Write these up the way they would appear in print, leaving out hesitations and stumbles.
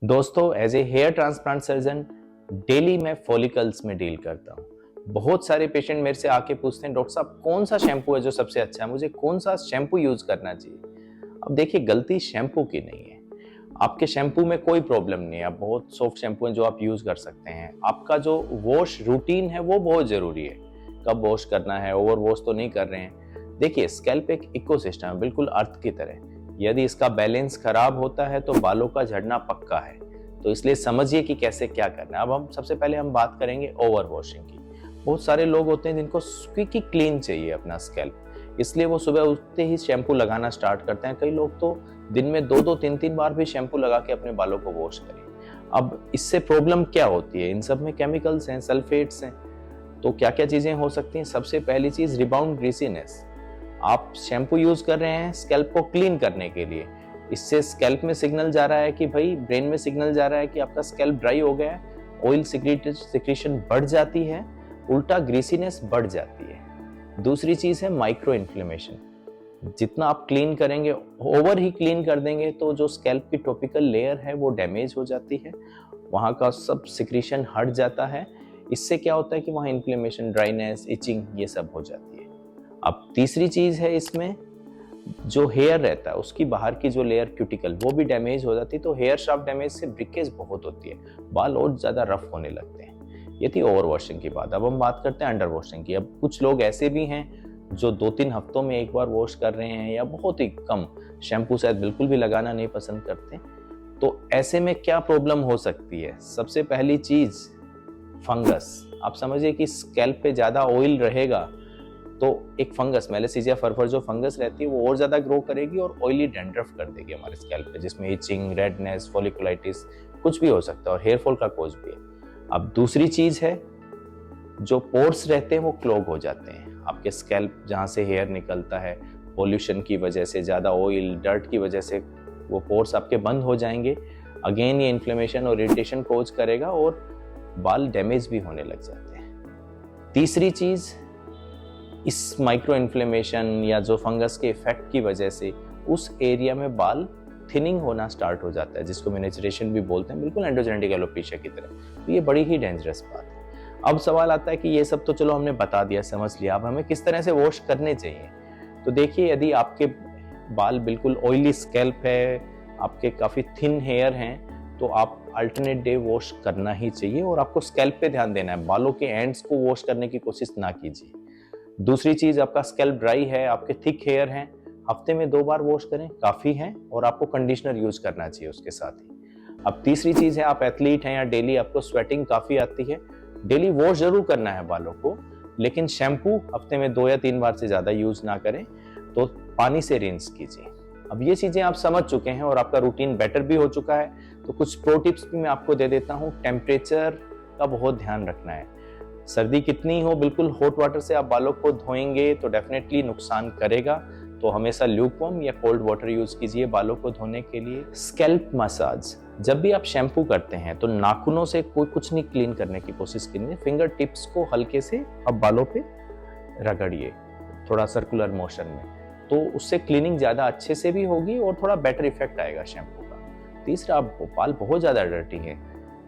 दोस्तों, as a hair transplant surgeon daily मैं follicles में डील करता हूँ। बहुत सारे पेशेंट मेरे से आके पूछते हैं, डॉक्टर साहब कौन सा शैम्पू है जो सबसे अच्छा है, मुझे कौन सा शैम्पू यूज करना चाहिए। अब देखिए, गलती शैम्पू की नहीं है। आपके शैम्पू में कोई प्रॉब्लम नहीं है, बहुत सॉफ्ट शैम्पू है जो आप यूज कर सकते हैं। आपका जो वॉश रूटीन है वो बहुत जरूरी है, कब वॉश करना है, ओवर वॉश तो नहीं कर रहे हैं। देखिए, स्कैल्प एक इकोसिस्टम है, बिल्कुल अर्थ की तरह। यदि इसका बैलेंस खराब होता है तो बालों का झड़ना पक्का है। तो इसलिए समझिए कि कैसे क्या करना है। अब हम सबसे पहले बात करेंगे ओवर वॉशिंग की। बहुत सारे लोग होते हैं जिनको स्क्विकी क्लीन चाहिए अपना स्कैल्प, इसलिए वो सुबह उठते ही शैम्पू लगाना स्टार्ट करते हैं। कई लोग तो दिन में दो दो तीन तीन बार भी शैम्पू लगा के अपने बालों को वॉश करें। अब इससे प्रॉब्लम क्या होती है? इन सब में केमिकल्स हैं, सल्फेट्स हैं। तो क्या क्या चीजें हो सकती हैं? सबसे पहली चीज, रिबाउंड ग्रीसीनेस। आप शैम्पू यूज कर रहे हैं स्कैल्प को क्लीन करने के लिए, इससे स्कैल्प में सिग्नल जा रहा है कि भाई, ब्रेन में सिग्नल जा रहा है कि आपका स्कैल्प ड्राई हो गया है, ऑयल सिक्रीशन बढ़ जाती है, उल्टा ग्रीसीनेस बढ़ जाती है। दूसरी चीज है माइक्रो इन्फ्लेमेशन। जितना आप क्लीन करेंगे, ओवर ही क्लीन कर देंगे तो जो स्कैल्प की टॉपिकल लेयर है वो डैमेज हो जाती है, वहां का सब सिक्रीशन हट जाता है। इससे क्या होता है कि वहां इन्फ्लेमेशन, ड्राइनेस, इचिंग ये सब हो जाती है। अब तीसरी चीज है इसमें, जो हेयर रहता है उसकी बाहर की जो लेयर क्यूटिकल वो भी डैमेज हो जाती है। तो हेयर शाफ्ट डैमेज से ब्रिकेज बहुत होती है, बाल और ज्यादा रफ होने लगते हैं। ये थी ओवर वॉशिंग की बात। अब हम बात करते हैं अंडर वॉशिंग की। अब कुछ लोग ऐसे भी हैं जो 2-3 हफ्तों में एक बार वॉश कर रहे हैं, या बहुत ही कम, शैम्पू शायद बिल्कुल भी लगाना नहीं पसंद करते। तो ऐसे में क्या प्रॉब्लम हो सकती है? सबसे पहली चीज, फंगस। आप समझिए कि स्कैल्प पे ज्यादा ऑयल रहेगा तो एक फंगस, मेलेसिजिया फरफर जो फंगस रहती है वो और ज्यादा ग्रो करेगी और ऑयली डैंड्रफ कर देगी हमारे स्कैल्प पे, जिसमें इचिंग, रेडनेस, फॉलिकुलाइटिस कुछ भी हो सकता है, और हेयर फॉल का कोज भी है। अब दूसरी चीज है, जो पोर्स रहते हैं वो क्लॉग हो जाते हैं। आपके स्कैल्प जहां से हेयर निकलता है, पोल्यूशन की वजह से, ज्यादा ऑयल, डर्ट की वजह से वो पोर्स आपके बंद हो जाएंगे। अगेन ये इन्फ्लेमेशन और इरिटेशन कोज करेगा और बाल डैमेज भी होने लग जाते हैं। तीसरी चीज, इस माइक्रो इन्फ्लेमेशन या जो फंगस के इफेक्ट की वजह से उस एरिया में बाल थिनिंग होना स्टार्ट हो जाता है, जिसको मिनिएचराइजेशन भी बोलते हैं, बिल्कुल एंडोजेनेटिक एलोपेशिया की तरह। तो ये बड़ी ही डेंजरस बात है। अब सवाल आता है कि ये सब तो चलो हमने बता दिया, समझ लिया, अब हमें किस तरह से वॉश करने चाहिए? तो देखिए, यदि आपके बाल बिल्कुल ऑयली स्कैल्प है, आपके काफी थिन हेयर हैं, तो आप अल्टरनेट डे वॉश करना ही चाहिए, और आपको स्कैल्प पे ध्यान देना है, बालों के एंड्स को वॉश करने की कोशिश ना कीजिए। दूसरी चीज, आपका स्कैल्प ड्राई है, आपके थिक हेयर हैं, हफ्ते में 2 बार वॉश करें, काफी है, और आपको कंडीशनर यूज करना चाहिए उसके साथ ही। अब तीसरी चीज है, आप एथलीट हैं या डेली आपको स्वेटिंग काफी आती है, डेली वॉश जरूर करना है बालों को, लेकिन शैम्पू हफ्ते में 2 या 3 बार से ज्यादा यूज ना करें, तो पानी से रिंस कीजिए। अब ये चीजें आप समझ चुके हैं और आपका रूटीन बेटर भी हो चुका है, तो कुछ प्रो टिप्स भी मैं आपको दे देता हूँ। टेम्परेचर का बहुत ध्यान रखना है। सर्दी कितनी हो, बिल्कुल हॉट वाटर से आप बालों को धोएंगे तो डेफिनेटली नुकसान करेगा, तो हमेशा ल्यूकवार्म या कोल्ड वाटर यूज कीजिए बालों को धोने के लिए। स्कैल्प मसाज, जब भी आप शैम्पू करते हैं तो नाखूनों से कोई कुछ नहीं क्लीन करने की कोशिश कीजिए, फिंगर टिप्स को हल्के से आप बालों पे रगड़िए, थोड़ा सर्कुलर मोशन में, तो उससे क्लीनिंग ज्यादा अच्छे से भी होगी और थोड़ा बेटर इफेक्ट आएगा शैम्पू का। तीसरा, आप बाल बहुत ज्यादा डर्टी है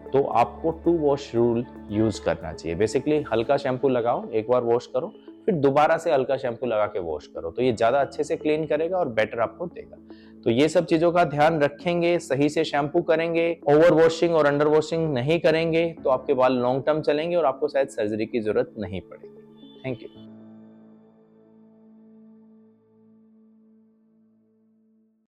तो आपको 2 वॉश रूल यूज करना चाहिए। बेसिकली हल्का शैम्पू लगाओ, एक बार वॉश करो, फिर दोबारा से हल्का शैम्पू लगा के वॉश करो, तो ये ज्यादा अच्छे से क्लीन करेगा और बेटर आपको देगा। तो ये सब चीजों का ध्यान रखेंगे, सही से शैम्पू करेंगे, ओवर वॉशिंग और अंडर वॉशिंग नहीं करेंगे, तो आपके बाल लॉन्ग टर्म चलेंगे और आपको शायद सर्जरी की जरूरत नहीं पड़ेगी। Thank you.